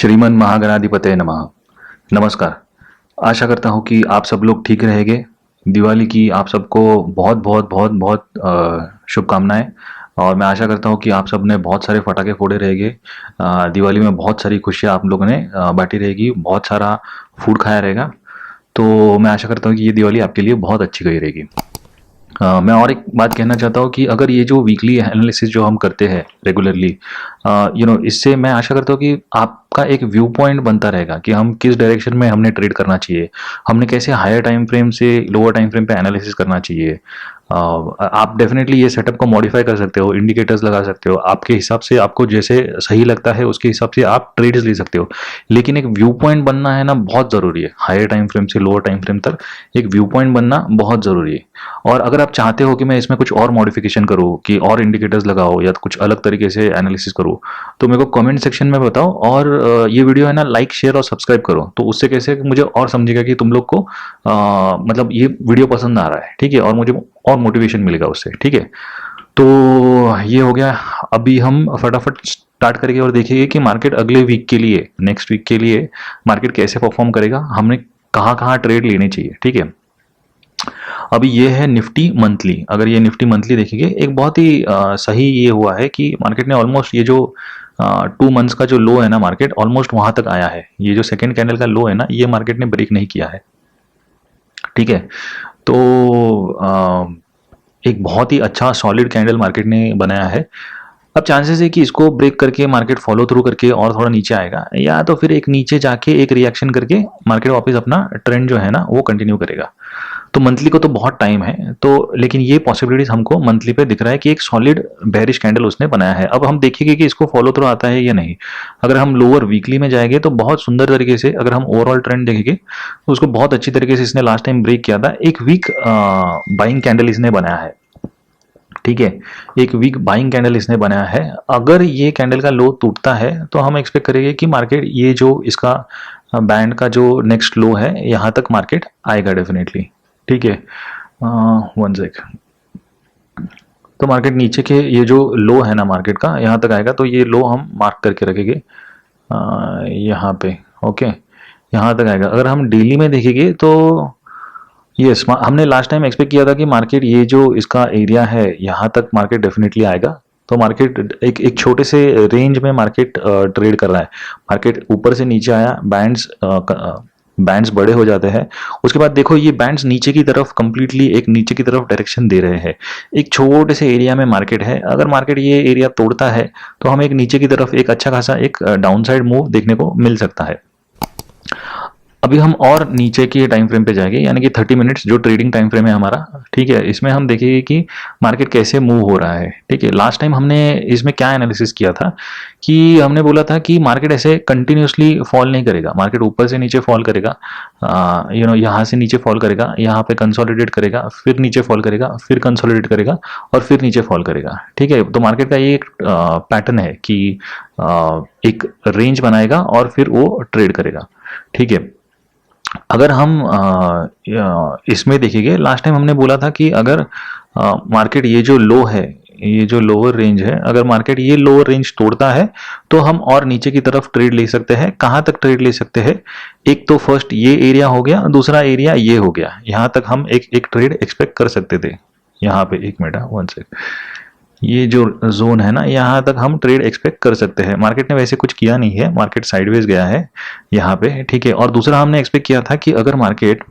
श्रीमन महागणाधिपतये नमः। नमस्कार। आशा करता हूँ कि आप सब लोग ठीक रहेंगे। दिवाली की आप सबको बहुत बहुत बहुत बहुत शुभकामनाएं। और मैं आशा करता हूँ कि आप सब ने बहुत सारे पटाखे फोड़े रहेंगे। दिवाली में बहुत सारी खुशियाँ आप लोगों ने बांटी रहेगी, बहुत सारा फूड खाया रहेगा। तो मैं आशा करता हूँ कि ये दिवाली आपके लिए बहुत अच्छी गई रहेगी। मैं और एक बात कहना चाहता हूँ कि अगर ये जो वीकली एनालिसिस जो हम करते हैं रेगुलरली, इससे मैं आशा करता हूँ कि आपका एक व्यू पॉइंट बनता रहेगा कि हम किस डायरेक्शन में हमने ट्रेड करना चाहिए, हमने कैसे हायर टाइम फ्रेम से लोअर टाइम फ्रेम पे एनालिसिस करना चाहिए। आप डेफिनेटली ये सेटअप को मॉडिफाई कर सकते हो, इंडिकेटर्स लगा सकते हो, आपके हिसाब से आपको जैसे सही लगता है उसके हिसाब से आप ट्रेड्स ले सकते हो। लेकिन एक व्यू पॉइंट बनना है ना, बहुत ज़रूरी है। हायर टाइम फ्रेम से लोअर टाइम फ्रेम तक एक व्यू पॉइंट बनना बहुत ज़रूरी है। और अगर आप चाहते हो कि मैं इसमें कुछ और मॉडिफिकेशन करूँ, कि और इंडिकेटर्स लगाओ या कुछ अलग तरीके से एनालिसिस करूँ, तो मेरे को कमेंट सेक्शन में बताओ। और ये वीडियो है ना, लाइक शेयर और सब्सक्राइब करो। तो उससे कैसे मुझे और समझेगा कि तुम लोग को मतलब ये वीडियो पसंद आ रहा है, ठीक है, और मुझे और मोटिवेशन मिलेगा उससे, ठीक है। तो ये हो गया। अभी हम फटाफट स्टार्ट करेंगे और देखेंगे कि मार्केट अगले वीक के लिए, नेक्स्ट वीक के लिए मार्केट कैसे परफॉर्म करेगा, हमने कहाँ कहाँ ट्रेड लेने चाहिए, ठीक है। अभी ये है निफ्टी मंथली। अगर ये निफ्टी मंथली देखेंगे, एक बहुत ही सही ये हुआ है कि मार्केट ने ऑलमोस्ट ये जो 2 मंथ्स का जो लो है ना, मार्केट ऑलमोस्ट वहां तक आया है। ये जो सेकेंड कैंडल का लो है ना, ये मार्केट ने ब्रेक नहीं किया है, ठीक है। तो एक बहुत ही अच्छा सॉलिड कैंडल मार्केट ने बनाया है। अब चांसेस है कि इसको ब्रेक करके मार्केट फॉलो थ्रू करके और थोड़ा नीचे आएगा, या तो फिर एक नीचे जाके एक रिएक्शन करके मार्केट वापस अपना ट्रेंड जो है ना वो कंटिन्यू करेगा। तो मंथली को तो बहुत टाइम है, तो लेकिन ये पॉसिबिलिटीज हमको मंथली पे दिख रहा है कि एक सॉलिड बेरिश कैंडल उसने बनाया है। अब हम देखेंगे कि इसको फॉलो थ्रू आता है या नहीं। अगर हम लोअर वीकली में जाएंगे तो बहुत सुंदर तरीके से, अगर हम ओवरऑल ट्रेंड देखेंगे तो उसको बहुत अच्छी तरीके से इसने लास्ट टाइम ब्रेक किया था। एक वीक बाइंग कैंडल इसने बनाया है, ठीक है। एक वीक बाइंग कैंडल इसने बनाया है। अगर ये कैंडल का लो टूटता है तो हम एक्सपेक्ट करेंगे कि मार्केट ये जो इसका बैंड का जो नेक्स्ट लो है यहाँ तक मार्केट आएगा डेफिनेटली, ठीक है। One sec. तो मार्केट नीचे के ये जो लो है ना मार्केट का, यहाँ तक आएगा। तो ये लो हम मार्क करके रखेंगे यहाँ पे, ओके। यहाँ तक आएगा। अगर हम डेली में देखेंगे तो यस, हमने लास्ट टाइम एक्सपेक्ट किया था कि मार्केट ये जो इसका एरिया है यहाँ तक मार्केट डेफिनेटली आएगा। तो मार्केट एक छोटे से रेंज में मार्केट ट्रेड कर रहा है। मार्केट ऊपर से नीचे आया, बैंड्स बड़े हो जाते हैं। उसके बाद देखो ये बैंड्स नीचे की तरफ कंप्लीटली एक नीचे की तरफ डायरेक्शन दे रहे हैं। एक छोटे से एरिया में मार्केट है। अगर मार्केट ये एरिया तोड़ता है तो हमें एक नीचे की तरफ एक अच्छा खासा एक डाउन साइड मूव देखने को मिल सकता है। अभी हम और नीचे के टाइम फ्रेम पे जाएंगे, यानी कि 30 मिनट्स जो ट्रेडिंग टाइम फ्रेम है हमारा, ठीक है। इसमें हम देखेंगे कि मार्केट कैसे मूव हो रहा है, ठीक है। लास्ट टाइम हमने इसमें क्या एनालिसिस किया था कि हमने बोला था कि मार्केट ऐसे कंटिन्यूसली फॉल नहीं करेगा। मार्केट ऊपर से नीचे फॉल करेगा, यहाँ से नीचे फॉल करेगा, यहाँ पे कंसोलिडेट करेगा, फिर नीचे फॉल करेगा, फिर कंसोलिडेट करेगा और फिर नीचे फॉल करेगा, ठीक है। तो मार्केट का ये एक पैटर्न है कि एक रेंज बनाएगा और फिर वो ट्रेड करेगा, ठीक है। अगर हम इसमें देखेंगे, लास्ट टाइम हमने बोला था कि अगर मार्केट ये जो लो है, ये जो लोअर रेंज है, अगर मार्केट ये लोअर रेंज तोड़ता है तो हम और नीचे की तरफ ट्रेड ले सकते हैं। कहाँ तक ट्रेड ले सकते हैं? एक तो फर्स्ट ये एरिया हो गया, दूसरा एरिया ये हो गया। यहाँ तक हम एक ट्रेड एक्सपेक्ट कर सकते थे। यहाँ पे एक मिनट, वन सेकंड। ये जो जोन है ना, यहाँ तक हम ट्रेड एक्सपेक्ट कर सकते हैं। मार्केट ने वैसे कुछ किया नहीं है, मार्केट साइडवेज गया है यहाँ पे, ठीक है। और दूसरा हमने एक्सपेक्ट किया था कि अगर मार्केट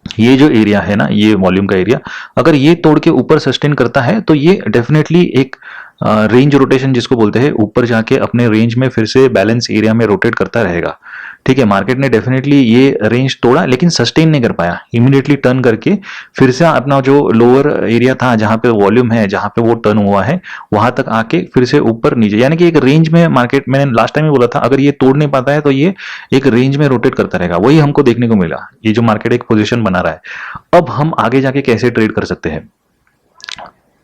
ये जो एरिया है ना, ये वॉल्यूम का एरिया, अगर ये तोड़ के ऊपर सस्टेन करता है तो ये डेफिनेटली एक रेंज रोटेशन जिसको बोलते हैं, ऊपर जाके अपने रेंज में फिर से बैलेंस एरिया में रोटेट करता रहेगा, ठीक है। मार्केट ने डेफिनेटली ये रेंज तोड़ा लेकिन सस्टेन नहीं कर पाया। इमीडिएटली टर्न करके फिर से अपना जो लोअर एरिया था जहां पे वॉल्यूम है, जहां पे वो टर्न हुआ है, वहां तक आके फिर से ऊपर नीचे, यानी कि एक रेंज में मार्केट, मैंने लास्ट टाइम ही बोला था अगर ये तोड़ नहीं पाता है तो ये एक रेंज में रोटेट करता रहेगा। वही हमको देखने को मिला, ये जो मार्केट एक पोजिशन बना रहा है। अब हम आगे जाके कैसे ट्रेड कर सकते हैं?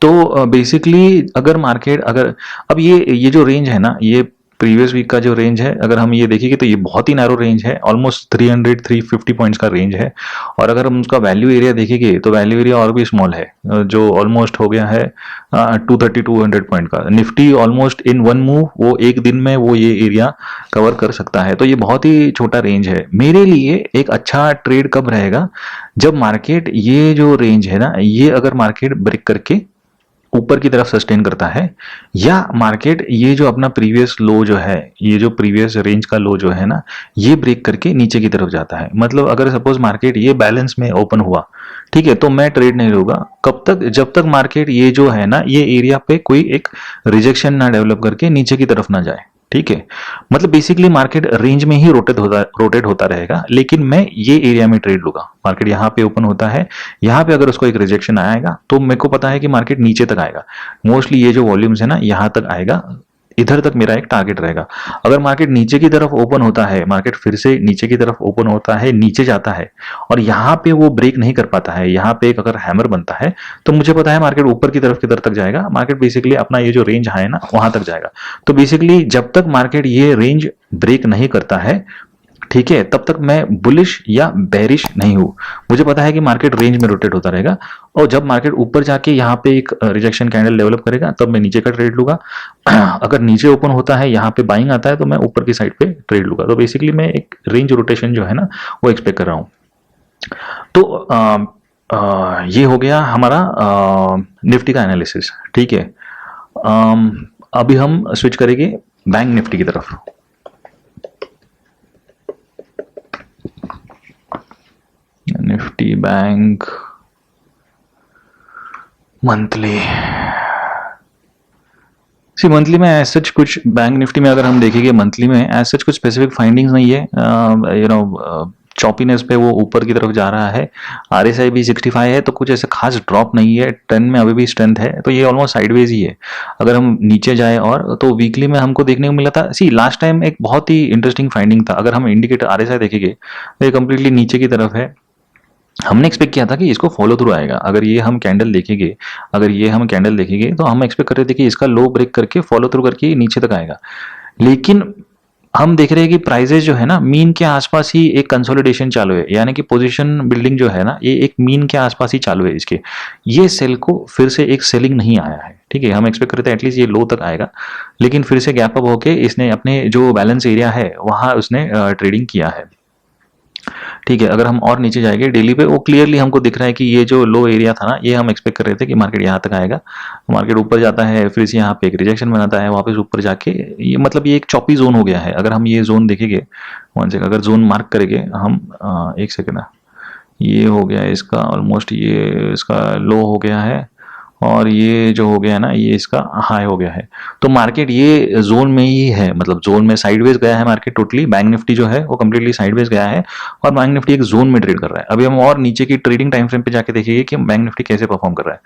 तो बेसिकली अगर मार्केट, अगर अब ये जो रेंज है ना, ये प्रीवियस वीक का जो रेंज है, अगर हम ये देखेंगे तो ये बहुत ही नैरो रेंज है, ऑलमोस्ट 300-350 पॉइंट्स का रेंज है। और अगर हम उसका वैल्यू एरिया देखेंगे तो वैल्यू एरिया और भी स्मॉल है, जो ऑलमोस्ट हो गया है 230-200 पॉइंट का। Nifty almost in one move वो एक दिन में वो ये एरिया कवर कर सकता है, तो ये बहुत ही छोटा रेंज है। मेरे लिए एक अच्छा ट्रेड कब रहेगा, जब मार्केट ये जो रेंज है ना, ये अगर मार्केट ब्रेक करके ऊपर की तरफ सस्टेन करता है, या मार्केट ये जो अपना प्रीवियस लो जो है, ये जो प्रीवियस रेंज का लो जो है ना, ये ब्रेक करके नीचे की तरफ जाता है। मतलब अगर सपोज मार्केट ये बैलेंस में ओपन हुआ, ठीक है, तो मैं ट्रेड नहीं लूंगा कब तक, जब तक मार्केट ये जो है ना, ये एरिया पे कोई एक रिजेक्शन ना डेवलप करके नीचे की तरफ ना जाए। ठीक है, मतलब बेसिकली मार्केट रेंज में ही रोटेट होता रहेगा, लेकिन मैं ये एरिया में ट्रेड लूंगा। मार्केट यहाँ पे ओपन होता है, यहाँ पे अगर उसको एक रिजेक्शन आएगा तो मेरे को पता है कि मार्केट नीचे तक आएगा। मोस्टली ये जो वॉल्यूम्स है ना, यहाँ तक आएगा, इधर तक मेरा एक टारगेट रहेगा। अगर मार्केट नीचे की तरफ ओपन होता है, मार्केट फिर से नीचे की तरफ ओपन होता है, नीचे जाता है और यहाँ पे वो ब्रेक नहीं कर पाता है, यहाँ पे एक अगर हैमर बनता है, तो मुझे पता है मार्केट ऊपर की तरफ किधर तक जाएगा, मार्केट बेसिकली अपना ये जो रेंज है ना वहां तक जाएगा। तो बेसिकली जब तक मार्केट ये रेंज ब्रेक नहीं करता है, ठीक है, तब तक मैं बुलिश या बेरिश नहीं हूं। मुझे पता है कि मार्केट रेंज में रोटेट होता रहेगा, और जब मार्केट ऊपर जाके यहाँ पे एक रिजेक्शन कैंडल डेवलप करेगा तब मैं नीचे का ट्रेड लूंगा। अगर नीचे ओपन होता है, यहाँ पे बाइंग आता है, तो मैं ऊपर की साइड पे ट्रेड लूंगा। तो बेसिकली मैं एक रेंज रोटेशन जो है ना वो एक्सपेक्ट कर रहा हूँ। तो ये हो गया हमारा निफ्टी का एनालिसिस। ठीक है, अभी हम स्विच करेंगे बैंक निफ्टी की तरफ। निफ्टी बैंक मंथली, मंथली में एज सच कुछ, बैंक निफ्टी में अगर हम देखेंगे मंथली में एज सच कुछ स्पेसिफिक फाइंडिंग्स नहीं है। चॉपीनेस पे वो ऊपर की तरफ जा रहा है। RSI भी 65 है, तो कुछ ऐसे खास ड्रॉप नहीं है। 10 में अभी भी स्ट्रेंथ है, तो ये ऑलमोस्ट साइडवेज ही है। अगर हम नीचे जाए और, तो वीकली में हमको देखने को मिला था, लास्ट टाइम एक बहुत ही इंटरेस्टिंग फाइंडिंग था। अगर हम इंडिकेटर RSI देखेंगे तो ये कंप्लीटली नीचे की तरफ है। हमने एक्सपेक्ट किया था कि इसको फॉलो थ्रू आएगा। अगर ये हम कैंडल देखेंगे, तो हम एक्सपेक्ट कर रहे थे कि इसका लो ब्रेक करके फॉलो थ्रू करके नीचे तक आएगा। लेकिन हम देख रहे हैं कि प्राइजेस जो है ना, मीन के आसपास ही एक कंसोलिडेशन चालू है, यानी कि पोजीशन बिल्डिंग जो है ना, ये एक मीन के आसपास ही चालू है इसके। ये सेल को फिर से एक सेलिंग नहीं आया है। ठीक है, हम एक्सपेक्ट करते हैं एटलीस्ट ये लो तक आएगा, लेकिन फिर से गैप अप होके इसने अपने जो बैलेंस एरिया है वहां उसने ट्रेडिंग किया है। ठीक है, अगर हम और नीचे जाएंगे डेली पे, वो क्लियरली हमको दिख रहा है कि ये जो लो एरिया था ना, ये हम एक्सपेक्ट कर रहे थे कि मार्केट यहाँ तक आएगा। मार्केट ऊपर जाता है, फिर से यहाँ पे एक रिजेक्शन बनाता है, वापस ऊपर जाके ये, मतलब ये एक चॉपी जोन हो गया है। अगर हम ये जोन देखेंगे, वन सेकंड, अगर जोन मार्क करेंगे हम, एक सेकंड, ये हो गया इसका ऑलमोस्ट, ये इसका लो हो गया है, और ये जो हो गया है ना, ये इसका हाई हो गया है। तो मार्केट ये जोन में ही है, मतलब जोन में साइडवेज गया है मार्केट टोटली। बैंक निफ्टी जो है वो कम्प्लीटली साइडवेज गया है, और बैंक निफ्टी एक जोन में ट्रेड कर रहा है। अभी हम और नीचे की ट्रेडिंग टाइम फ्रेम पे जाके देखेंगे कि बैंक निफ्टी कैसे परफॉर्म कर रहा है।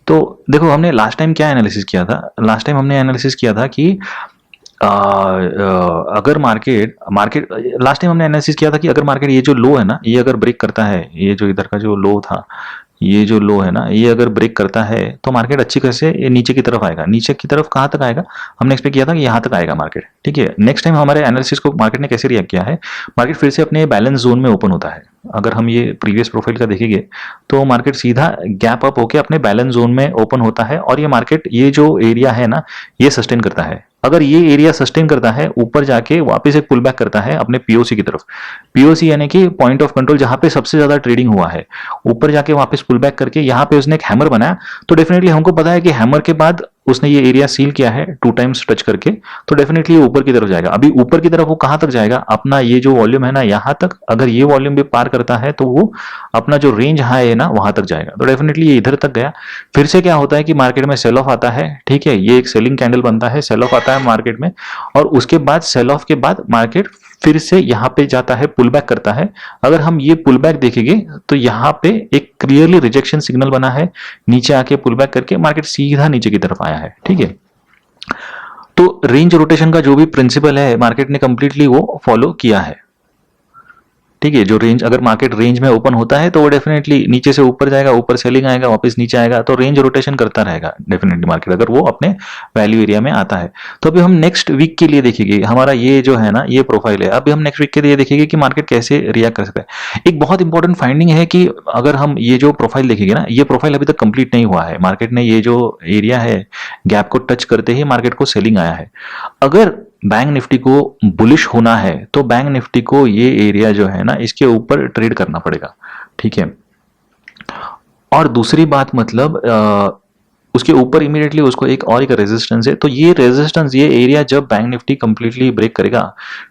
तो देखो, हमने लास्ट टाइम क्या एनालिसिस किया था, लास्ट टाइम हमने एनालिसिस किया था कि अगर मार्केट लास्ट टाइम हमने एनालिसिस किया था कि अगर मार्केट ये जो लो है ना, ये अगर ब्रेक करता है, ये जो इधर का जो लो था, ये जो लो है ना, ये अगर ब्रेक करता है तो मार्केट अच्छी कैसे नीचे की तरफ आएगा। नीचे की तरफ कहाँ तक आएगा, हमने एक्सपेक्ट किया था कि यहाँ तक आएगा मार्केट। ठीक है, नेक्स्ट टाइम हमारे एनालिसिस को मार्केट ने कैसे रिएक्ट किया है, मार्केट फिर से अपने बैलेंस जोन में ओपन होता है। अगर हम ये प्रीवियस प्रोफाइल का देखेंगे तो मार्केट सीधा गैप अप होकर अपने बैलेंस जोन में ओपन होता है, और ये मार्केट ये जो एरिया है ना, ये सस्टेन करता है। अगर ये एरिया सस्टेन करता है, ऊपर जाके वापस एक पुल बैक करता है अपने पीओसी की तरफ, पीओसी यानी कि पॉइंट ऑफ कंट्रोल, जहां पे सबसे ज्यादा ट्रेडिंग हुआ है, ऊपर जाके वापस पुल बैक करके यहाँ पे उसने एक हैमर बनाया, तो डेफिनेटली हमको पता है कि हैमर के बाद उसने ये एरिया सील किया है 2 टाइम्स टच करके, तो डेफिनेटली ऊपर की तरफ जाएगा। अभी ऊपर की तरफ वो कहां तक जाएगा, अपना ये जो वॉल्यूम है ना यहां तक, अगर ये वॉल्यूम भी पार करता है तो वो अपना जो रेंज हाई है ना वहां तक जाएगा। तो डेफिनेटली ये इधर तक गया। फिर से क्या होता है कि मार्केट में सेल ऑफ आता है। ठीक है, ये एक सेलिंग कैंडल बनता है, सेल ऑफ आता है मार्केट में, और उसके बाद सेल ऑफ के बाद मार्केट फिर से यहाँ पे जाता है, पुल बैक करता है। अगर हम ये पुल बैक देखेंगे तो यहाँ पे एक क्लियरली रिजेक्शन सिग्नल बना है, नीचे आके पुल बैक करके मार्केट सीधा नीचे की तरफ आया है। ठीक है, तो रेंज रोटेशन का जो भी प्रिंसिपल है मार्केट ने कंप्लीटली वो फॉलो किया है। ठीक है, जो रेंज अगर मार्केट रेंज में ओपन होता है तो वो डेफिनेटली नीचे से ऊपर जाएगा, ऊपर सेलिंग आएगा, वापस नीचे आएगा, तो रेंज रोटेशन करता रहेगा डेफिनेटली मार्केट, अगर वो अपने वैल्यू एरिया में आता है। तो अभी हम नेक्स्ट वीक के लिए देखेंगे, हमारा ये जो है ना ये प्रोफाइल है, अभी हम नेक्स्ट वीक के लिए देखेंगे कि मार्केट कैसे रिएक्ट कर सकता है। एक बहुत इंपॉर्टेंट फाइंडिंग है कि अगर हम ये जो प्रोफाइल देखेंगे ना, ये प्रोफाइल अभी तक कंप्लीट नहीं हुआ है, मार्केट ने ये जो एरिया है गैप को टच करते ही मार्केट को सेलिंग आया है। अगर बैंक निफ्टी को बुलिश होना है तो बैंक निफ्टी को ये एरिया जो है ना इसके ऊपर ट्रेड करना पड़ेगा, ठीक है। और दूसरी बात मतलब उसके ऊपर इमीडिएटली उसको एक रेजिस्टेंस है, तो ये रेजिस्टेंस ये एरिया जब बैंक निफ्टी कंप्लीटली ब्रेक करेगा,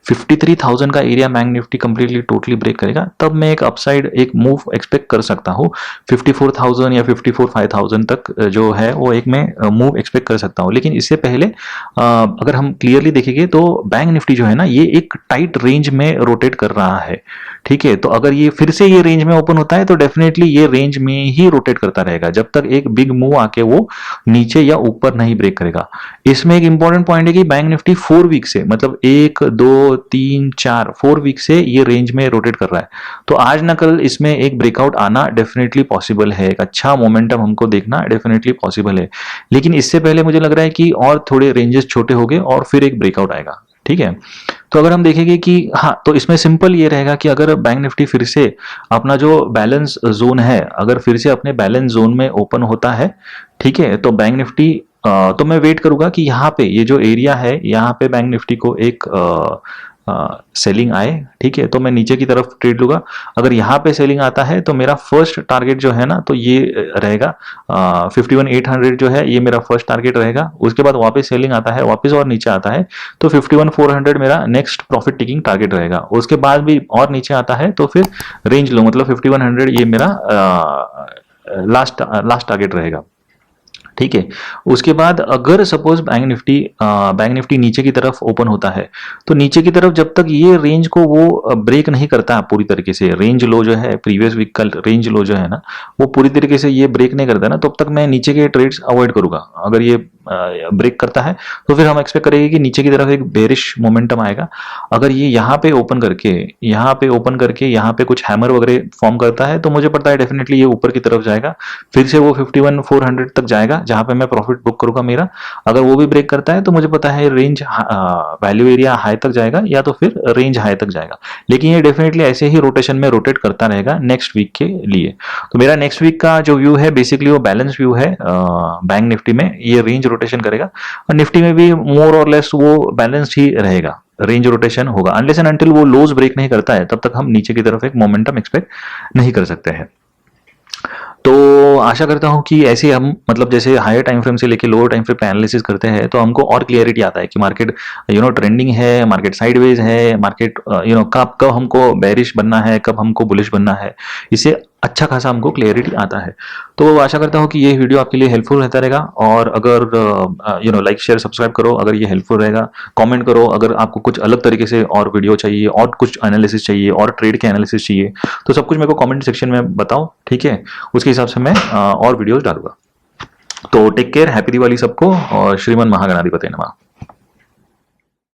53,000 का area bank Nifty completely totally break करेगा, तब मैं एक अपसाइड एक मूव एक्सपेक्ट कर सकता हूँ 54,000 या 54,500 तक जो है वो एक मैं मूव एक्सपेक्ट कर सकता हूँ। लेकिन इससे पहले अगर हम क्लियरली देखेंगे तो बैंक निफ्टी जो है ना ये एक टाइट रेंज में रोटेट कर रहा है, ठीक है। तो अगर ये फिर से ये रेंज में ओपन होता है तो डेफिनेटली ये रेंज में ही रोटेट करता रहेगा जब तक एक बिग मूव आके वो नीचे या ऊपर नहीं ब्रेक करेगा। इसमें एक इंपॉर्टेंट पॉइंट है कि बैंक निफ्टी 4 वीक से मतलब 1 2 3 4 4 वीक से ये रेंज में रोटेट कर रहा है, तो आज ना कल इसमें एक ब्रेकआउट आना डेफिनेटली पॉसिबल है, एक अच्छा मोमेंटम हमको देखना डेफिनेटली पॉसिबल है। लेकिन इससे पहले मुझे लग रहा है कि और थोड़े रेंजेस छोटे हो गए और फिर एक ब्रेकआउट आएगा, ठीक है। तो अगर हम देखेंगे कि हाँ, तो इसमें सिंपल ये रहेगा कि अगर बैंक निफ्टी फिर से अपना जो बैलेंस जोन है अगर फिर से अपने बैलेंस जोन में ओपन होता है, ठीक है, तो बैंक निफ्टी तो मैं वेट करूंगा कि यहाँ पे ये जो एरिया है यहाँ पे बैंक निफ्टी को एक सेलिंग आए, ठीक है, तो मैं नीचे की तरफ ट्रेड लूंगा। अगर यहाँ पे सेलिंग आता है तो मेरा फर्स्ट टारगेट जो है ना तो ये रहेगा 51,800 जो है ये मेरा फर्स्ट टारगेट रहेगा। उसके बाद वापस सेलिंग आता है, वापस और नीचे आता है तो 51,400 मेरा नेक्स्ट प्रॉफिट टेकिंग टारगेट रहेगा। उसके बाद भी और नीचे आता है तो फिर रेंज लो मतलब 5100 ये मेरा लास्ट टारगेट रहेगा, ठीक है। उसके बाद अगर सपोज बैंक निफ्टी नीचे की तरफ ओपन होता है तो नीचे की तरफ जब तक ये रेंज को वो ब्रेक नहीं करता पूरी तरीके से, रेंज लो जो है प्रीवियस वीक का रेंज लो जो है ना वो पूरी तरीके से ये ब्रेक नहीं करता ना, तब तक मैं नीचे के ट्रेड्स अवॉइड करूंगा। अगर ये ब्रेक करता है तो फिर हम एक्सपेक्ट करेंगे कि नीचे की तरफ एक बेरिश मोमेंटम आएगा। अगर ये यहाँ पे ओपन करके यहाँ पे कुछ हैमर वगैरह फॉर्म करता है तो मुझे पता है डेफिनेटली ये ऊपर की तरफ जाएगा, फिर से वो 51,400 तक जाएगा जहां पे मैं प्रॉफिट बुक करूंगा मेरा। अगर वो भी ब्रेक करता है तो मुझे पता है रेंज वैल्यू एरिया हाई तक जाएगा या तो फिर रेंज हाई तक जाएगा। लेकिन ये डेफिनेटली ऐसे ही रोटेशन में रोटेट करता रहेगा नेक्स्ट वीक के लिए। तो मेरा नेक्स्ट वीक का जो व्यू है बेसिकली वो बैलेंस व्यू है, बैंक निफ्टी में ये रेंज रोटेशन करेगा और निफ्टी में भी मोर और लेस वो बैलेंस्ड ही रहेगा, रेंज रोटेशन होगा। अनलेस एंड अनटिल वो लोज ब्रेक नहीं करता है तब तक हम नीचे की तरफ एक मोमेंटम एक्सपेक्ट नहीं कर सकते हैं। तो आशा करता हूं कि ऐसे हम मतलब जैसे हायर टाइम फ्रेम से लेके लोअर टाइम फ्रेम पे एनालिसिस करते हैं तो हमको और क्लियरिटी आता है कि मार्केट ट्रेंडिंग है, मार्केट साइडवेज है, मार्केट कब कब हमको बेरिश बनना है, कब हमको बुलिश बनना है, इससे अच्छा खासा हमको क्लियरिटी आता है। तो आशा करता हूँ कि ये वीडियो आपके लिए हेल्पफुल रहता रहेगा और अगर लाइक शेयर सब्सक्राइब करो अगर ये हेल्पफुल रहेगा, कमेंट करो अगर आपको कुछ अलग तरीके से और वीडियो चाहिए और कुछ एनालिसिस चाहिए और ट्रेड के एनालिसिस चाहिए तो सब कुछ मेरे को कमेंट सेक्शन में बताओ, ठीक है, उसके हिसाब से मैं और वीडियोस डालूंगा। तो टेक केयर, हैप्पी दिवाली सबको और श्रीमन महागणाधिपति नमः।